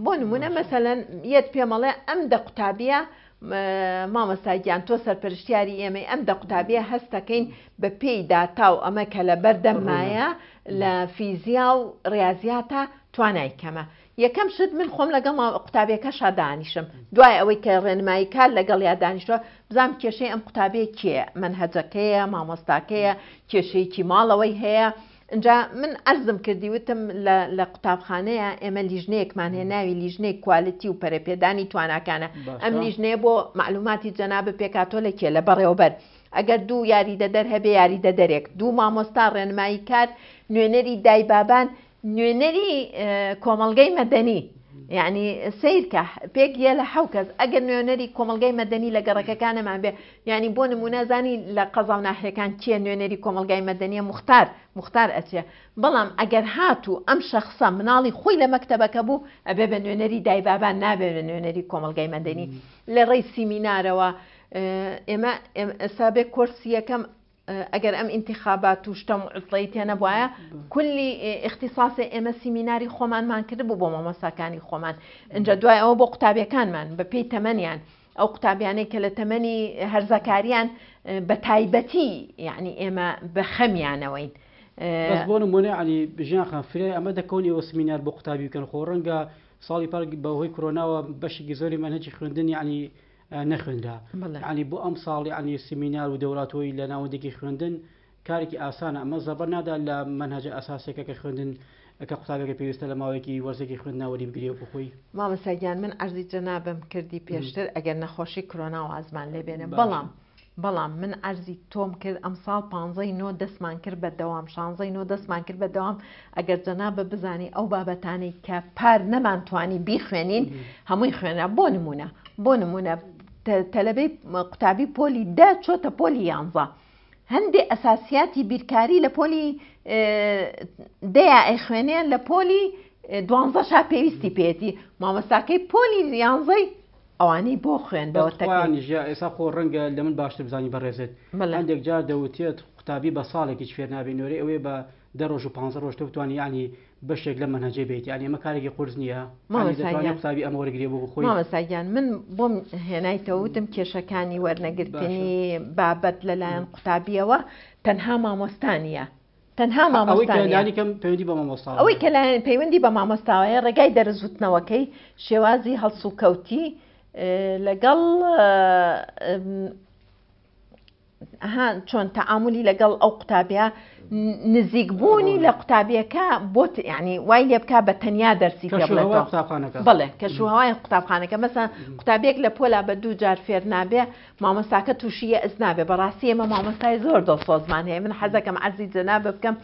بۆ نمونە مەسەلەن یەت پێمەڵێ ئەم دە قوتابیە مامەستاگیان تۆ سەرپەرشتیاری ئێمە ئەم دە قوتابیە هەستەکەین بە پێی داتاو ئەمە کە لە بەردەممایە لە فیزیا و ڕاضیاتە توانای کەمە یەکەم شت من خۆم لەگەڵ قوتابیەکە شادانیشم دوای ئەوەی کە ڕێنمایی کار لەگەڵ یا دانیشتوە بزانام کێشەی ئەم قوتابێ کێ منهەجەکەیە مامۆستاکەیە کێشەیەکی ماڵەوەی هەیە اینجا من ئەرزم کردی وتم لە قوتابخانەیە ئێمە لیژنەیەکمان هەیە ناوی لیژنەی کوالیتی و پەرەپێدانی تواناکانە ئەم لیژنەیە بۆ معلوماتی جەنابە پێکاتۆ لە کێ لە بەڕێوەبەر ئەگەر دوو یاریدەدەر هەبێ یاریدەدەرێک دوو مامۆستا ڕێنمایی کار نوێنەری دایبابان نوێنەری کۆمەڵگەی مەدەنی یعنی سیرکە پێک یە لە حەو کەس ئەگەر نوێنەری کۆمەڵگەی مەدەنی لە گەڕەکەکانەمان بێ ینی بۆ نمونەزانی لە قەزاو ناحەکان کێ نوێنەری کۆمەلگای مەدەنیە مختار ئەچێ بەڵام ئەگەر هاتوو ئەم شەخصە مناڵی خۆی لە مەکتەبەکە بوو ئەبێ بە نوێنەری دایبابان نابێت بە نوێنەری کۆمەلگای مەدەنی لە ڕێی سیمینارەوە ئێمە ئێستا بێ کۆرسی یەکەم ئەگەر ئەم انتخابات و شتە عوتڵەی تێنە بواە کولی اختصاصی ئێمە سیمیناری خۆمانمان کرد بوو بۆ مامۆستاکانی خۆمان اینجا دوای ئەوە بۆ قوتابیەکانمان بە پێی تەمەنیان ئەو قوتابیانەی کە لە تەمەنی هەرزەکاریان بە تایبەتی یعنی ئێمە بە خەمیانەوەین بەس بۆ نمونە عنی ژیان خەفرێ ئەمە دەکەونیەوە سیمینار بۆ قوتابی بکەن خۆ ڕەنگە ساڵی پار بەهۆی کۆرۆناوە بەشێکی زۆری مەنهەجی خوێندن ینی نەخوێنرا ینی بۆ ئەم ساڵی عنی سیمینار و دەوراتۆی لە ناوەندێکی خوێندن کارێکی ئاسانە ئەمە زەبەر نادا لە منهەجە ئەساسێکە کە خوێندن کە قوتابێکە پێویستە لە ماوەیەکی وەرزێکی خوێندناوەری بگرێ بۆ خۆی مامەسەگیان من ئەرزی جەنابم کردی پێشتر ئەگەر نەخۆشی کۆرۆنا و ئازمان لێبێنە بەڵام من ئەرزی تۆم کرد ئەم ساڵ 15 دەستمان کرد بە دەوام 16 دەستمان کرد بە دەوام ئەگەر جەنابە بزانی ئەو بابەتانەی کە پار نەمانتوانی بیخوێنین هەمووی خوێنە بۆ نمونە تەلەبەی قوتابی پۆلی دا چۆتە پۆلی 11 هەندێک ئەساسیاتی بیرکاری لە پۆلی دەیە ئەیخوێنێن لە پۆلی 12 شا پێویستی پێێتی مامۆستاکەی پۆلی 11 ئەوانەی بۆ خوێندەوە ئێستا خۆ ڕەنگە لە من باشتر بزانی بەڕێزێت هەندێک جار دەوتێت قوتابی بە ساڵێکی فێر نابێ نوێرە ئەوێ بە 10 ڕۆژ و 15 ڕۆژ توانی ینی بەشێک لە منهەجێ بێت ینی ئەمە کارێکی قورس نییە قوتابی ئەمە وەرگێ بۆ خۆی مامەساگیان من بۆم هێنایتەوتم کێشەکانی وەرنەگرتنی بابەت لەلایەن قوتابیەوە تەنها مامۆستانیە ئەوەی کە لایەن پەیوەندی بە مامۆستاوەیە ڕێگای دەرزوتنەوەکەی شێوازی هەڵسوکەوتی لەگەڵ چۆن تەعاملی لەگەڵ ئەو قوتابیە نزیکبوونی لە قوتابیەکە بۆ ینی وای لێ بک بە تەنیا دەرسی پێ بڵێ کەشوهەوای قوتابخانەکە مەسەن قوتابێک لە پۆلا بە 2 جار فێر نابێ مامۆستاکە تووشیە ئەز نابێ بەڕاستی ئێمە مامۆستای زۆر دڵسۆزمان هەیە من حەزەکەم عەرزی جەنابە بکەم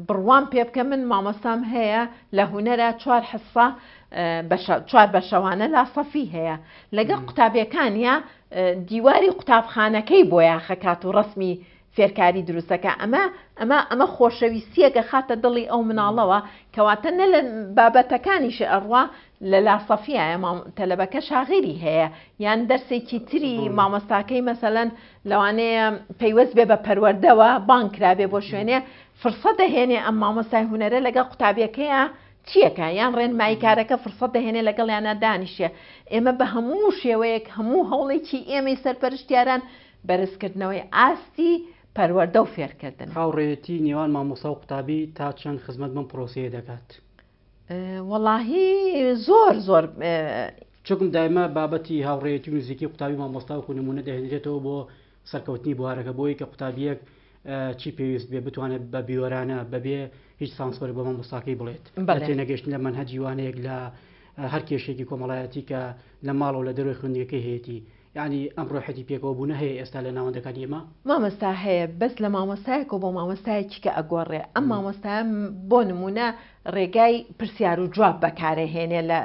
بڕوان پێ بکە من مامۆستام هەیە لە هونەرە 4 حسە 4 بەشەوانە لا سەفی هەیە لەگەڵ قوتابیەکانە دیواری قوتابخانەکەی بۆ یاخەکات و ڕسمی فێرکاری دروستەکە ئەمە خۆشەویستیەکە خاتە دڵی ئەو مناڵەوە کەواتە نە لە بابەتەکانیش ئەڕوا لە لاسەفیە تەلەبەکە شاغیری هەیە یان دەرسێکی تری مامۆستاکەی مەسەلەن لەوانەیە پەیوەست بێ بە پەروەردەوە بانکرابێ بۆ شوێنێ فرسەت دەهێنێ ئەم مامۆستای هونەرە لەگەڵ قوتابیەکەیە چیەکە یان ڕێنمایی کارەکە فرسەت دەهێنێ لەگەڵ یانە دانیشێ ئێمە بە هەموو شێوەیەک هەموو هەوڵێکی ئێمەی سەرپەرشتیاران بەرزکردنەوەی ئاستی پەروەردە و فێرکردن هاوڕێتی نێوان مامۆستا و قوتابی تا چەند خزمەت بم پرۆسەیە دەکات وەڵاهی زۆر چۆکم دایمە بابەتی هاوڕێتی و نزیکی قوتابی مامۆستا و نمونە دەهێنرێتەوە بۆ سەرکەوتنی بوارەکە بۆی کە قوتابیەک چی پێویست بێ بتوانێت بە بیوەرانە بەبێ هیچ سانسۆری بە مامۆستاکەی بڵێت تێنەگەشتن لە منهەجی وانەیەک لە هەر کێشێکی کۆمەڵایەتی کە لە ماڵەوە لە دەروی خوێندنگەکەی هەیەی یعنی ئەم ڕۆحەتی پێکەوە بوونە هەیە ئێستا لە ناوەندەکانی ئێمە مامۆستا هەیە بەس لە مامۆستایەکە بۆ مامۆستایەکی کە ئەگۆڕێ ئەم مامۆستایە بۆ نمونە ڕێگای پرسیار و جواب بەکارەهێنێ لە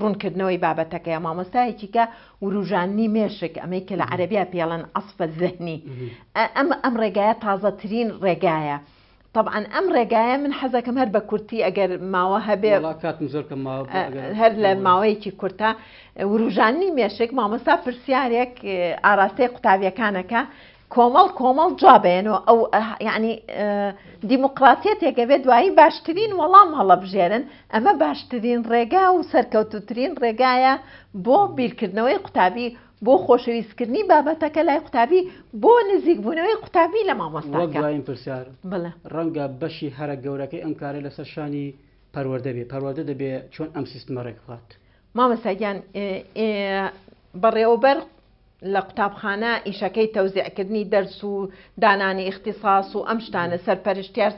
ڕوونکردنەوەی بابەتەکەی مامۆستایەکی کە وروژانی مێشک ئەمەی کە لە عەرەبیا پێڵەن ئەسفە زەهنی ئەم ڕێگایە تازەترین ڕێگایە طبعا ئەم ڕێگایە من حەزەکەم هەر بە کورتی ئەگەر ماوە هەبێ هەر لە ماوەیەکی کورتە وروژانی مێشک مامۆستا پرسیارێک ئاراستەی قوتابیەکانەکە کۆمەڵ جوابێنەوە ئەو یعنی دیموقراتیەتێکە بێ دوایی باشترین وەڵام هەڵەبژێرن ئەمە باشترین ڕێگا و سەرکەوتوترین ڕێگایە بۆ بیرکردنەوەی قوتابی بۆ خۆشەویستکردنی بابەتەکە لای قوتابی بۆ نزیکبوونەوەی قوتابی لە مامۆستاکە پرسیار ڕەنگە بەشی هەرە گەورەکەی ئەم کارە لەسەر شانی پەروەردە بێ پەروەردە دەبێ چۆن ئەم سیستمە ڕێکخات مامۆستاگیان بەڕێوەبەر لە قوتابخانە ئیشەکەی تەوزیعکردنی دەرس و دانانی اختصاص و ئەم شتانە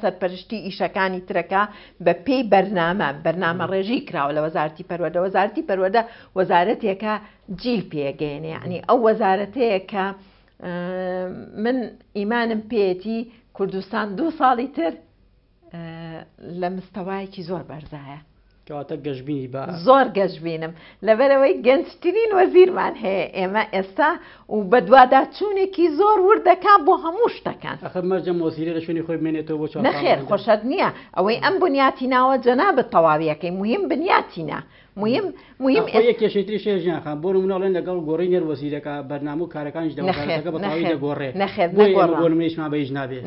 سەرپەرشتی ئیشەکانی ترەکە بە پێی بەرنامە ڕێژی کراوە لە وەزارەتی پەروەردە وەزارەتێکە جیل پێگەێنێ ینی ئەو وەزارەتەیە کە من ئیمانم پێێتی کوردستان 2 ساڵی تر لە مستەوایەکی زۆر بەرزایە کەواتە گەشتبینی بە زۆر گەشتبینم لەبەرەوەی گەنجترین وەزیرمان هەیە ئێمە ئێستا و بە دوواداچوونێکی زۆر وردەکان بۆ هەموو شتەکان مەرجەم وەزیرە لە شوێنی خۆی بمێنێتەوە بۆ نەخێر خۆشەت نییە ئەوەی ئەم بنیاتی ناوە جەنابەت تەواویەکەی مهم بنیاتینە مهم کێشەیتری شێژیان خان بۆ مناڵێن لەگەڵ گۆڕی نێر وەزیرەکە بەرنامە و کارەکانیش دەوەکە بەتەواوی دەگۆڕێ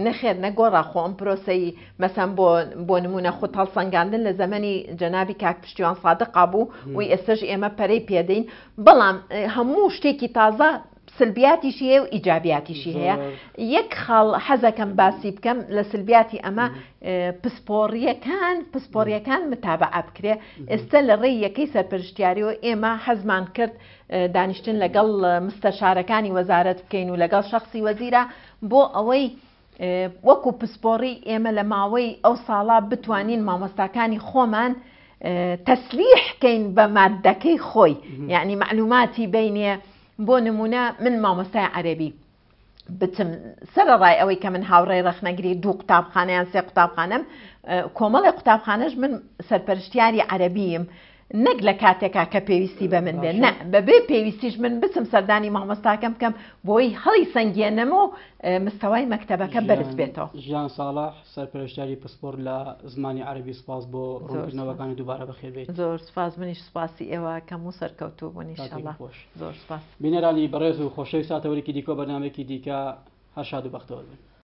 نەخێر نەگۆڕا خۆ ئەم پرۆسەی مەسەن بۆ نمونە خۆ هەڵسەنگاندن لە زەمەنی جەنابی کاک پشتیوان سادق بوو وی ئێستش ئێمە پەرەی پێدەین بەڵام هەموو شتێکی تازە سلبیاتیشی هەیە و ئیجابیاتیشی هەیە یەک خاڵ حەزەکەم باسی بکەم لە سلبیاتی ئەمە پسپۆریەکان متابعە بکرێ ئێستا لە ڕێی یەکەی سەرپەرشتیاریەوە ئێمە حەزمان کرد دانیشتن لەگەڵ مستەشارەکانی وەزارەت بکەین و لەگەڵ شەخصی وەزیرە بۆ ئەوەی وەکو پسپۆڕی ئێمە لە ماوەی ئەو ساڵا بتوانین مامۆستاکانی خۆمان تەسلیحکەین بە مادەکەی خۆی یعنی معلوماتی بینێ بۆ نمونە من مامۆستای عەرەبی بچم سەرڕای ئەوەی کە من هاوڕێی ڕەخنەگری 2 قوتابخانەیان 3 قوتابخانەم کۆمەڵی قوتابخانەش من سەرپەرشتیاری عەرەبیم نەک لە کاتێکا کە پێویستی بە من بێن نە بەبێ پێویستیش من بچم سەردانی مامۆستاکەم بکەم بۆی هەڵی سەنگێنەمە و مستەوای مەکتەبەکە بەرز بێتەوە ژیان ساڵح سەرپەرشتیاری پسپۆر لە زمانی عەرەبی سپاس بۆ ڕوونکردنەوەکانی دووبارە بەخێر بێت زۆر سپاس منیش سپاسی ئێوە کەم و سەرکەوتوو بوون ئینشەڵڵا زۆر سپاس بینەرانی بەڕێز و خۆشەویست ساتەوەرێکی دیکۆ بەرنامەیەکی دیکە هەر شاد و بەختەوەر بن